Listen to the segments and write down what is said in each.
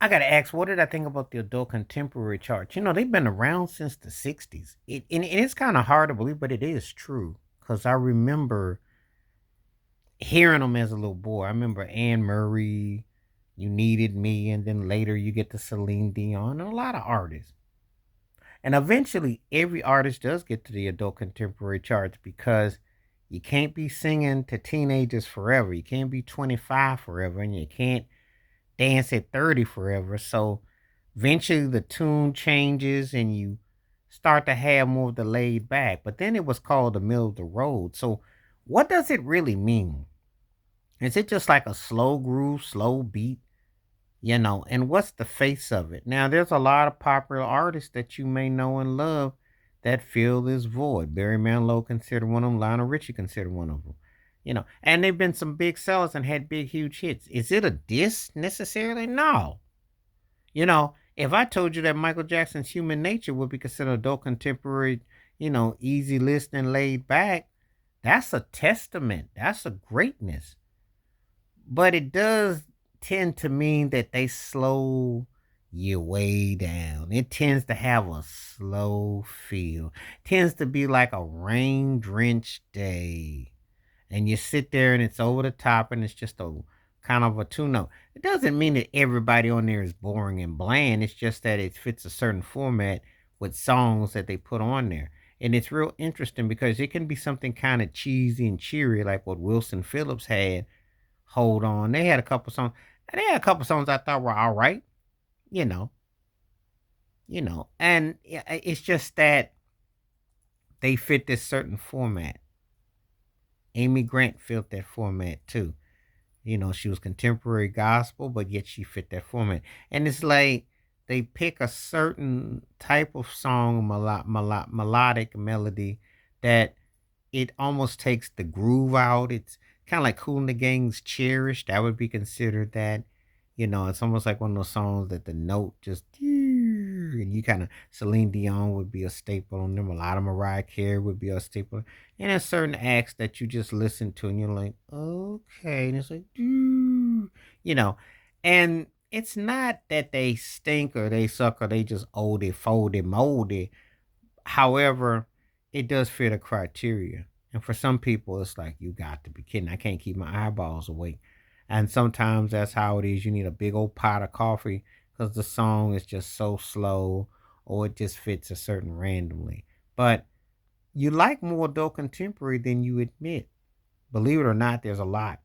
I gotta ask, what did I think about the adult contemporary charts? They've been around since the '60s. And it's kind of hard to believe, but it is true. Because I remember hearing them as a little boy. I remember Anne Murray, You Needed Me, and then later you get to Celine Dion and a lot of artists. And eventually, every artist does get to the adult contemporary charts because you can't be singing to teenagers forever. You can't be 25 forever, and you can't dance at 30 forever. So eventually the tune changes and you start to have more of the laid back. But then it was called the middle of the road. So what does it really mean? Is it just like a slow groove, slow beat? And what's the face of it? Now, there's a lot of popular artists that you may know and love that fill this void. Barry Manilow considered one of them. Lionel Richie considered one of them. And they've been some big sellers and had big, huge hits. Is it a diss necessarily? No. If I told you that Michael Jackson's Human Nature would be considered adult contemporary, easy listening, laid back, that's a testament. That's a greatness. But it does tend to mean that they slow you way down. It tends to have a slow feel. Tends to be like a rain drenched day. And you sit there and it's over the top and it's just a kind of a two note. It doesn't mean that everybody on there is boring and bland. It's just that it fits a certain format with songs that they put on there. And it's real interesting because it can be something kind of cheesy and cheery, like what Wilson Phillips had. Hold On. They had a couple songs. And they had a couple songs I thought were all right, you know, And it's just that they fit this certain format. Amy Grant fit that format too. She was contemporary gospel, but yet she fit that format. And it's like they pick a certain type of song, melodic melody that it almost takes the groove out. It's kind of like Kool and the Gang's Cherish. That would be considered that. It's almost like one of those songs that the note just and you kind of Celine Dion would be a staple on them. A lot of Mariah Carey would be a staple. And there's certain acts that you just listen to and you're like, okay. And it's like, you know. And it's not that they stink or they suck or they just oldie, foldy, moldy. However, it does fit a criteria. And for some people, it's like, you got to be kidding. I can't keep my eyeballs awake. And sometimes that's how it is. You need a big old pot of coffee because the song is just so slow or it just fits a certain randomly. But you like more adult contemporary than you admit. Believe it or not, there's a lot.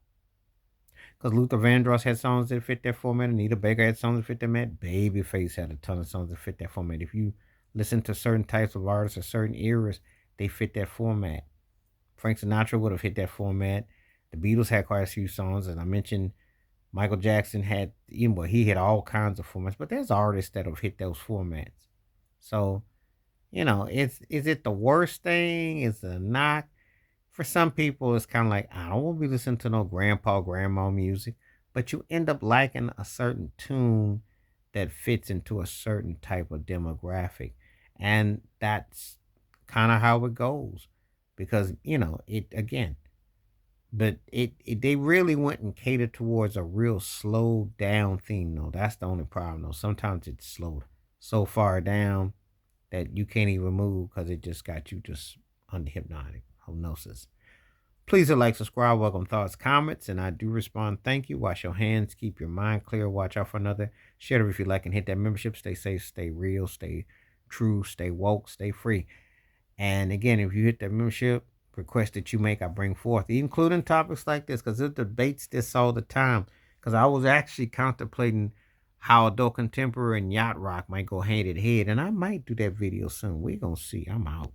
Because Luther Vandross had songs that fit that format. Anita Baker had songs that fit that format. Babyface had a ton of songs that fit that format. If you listen to certain types of artists or certain eras, they fit that format. Frank Sinatra would have hit that format. The Beatles had quite a few songs. As I mentioned, Michael Jackson had, he had all kinds of formats, but there's artists that have hit those formats. So, is it the worst thing? Is it a knock? For some people, it's kind of like, I don't want to be listening to no grandpa, grandma music, but you end up liking a certain tune that fits into a certain type of demographic. And that's kind of how it goes because, it again, but they really went and catered towards a real slow down theme, though. That's the only problem, though. Sometimes it's slowed so far down that you can't even move because it just got you just under hypnosis. Please like, subscribe, welcome thoughts, comments, and I do respond. Thank you. Wash your hands, keep your mind clear, watch out for another. Share it if you like and hit that membership. Stay safe, stay real, stay true, stay woke, stay free. And again, if you hit that membership, request that you make, I bring forth, including topics like this, because it debates this all the time. Because I was actually contemplating how adult contemporary and yacht rock might go hand in hand, and I might do that video soon. We're going to see. I'm out.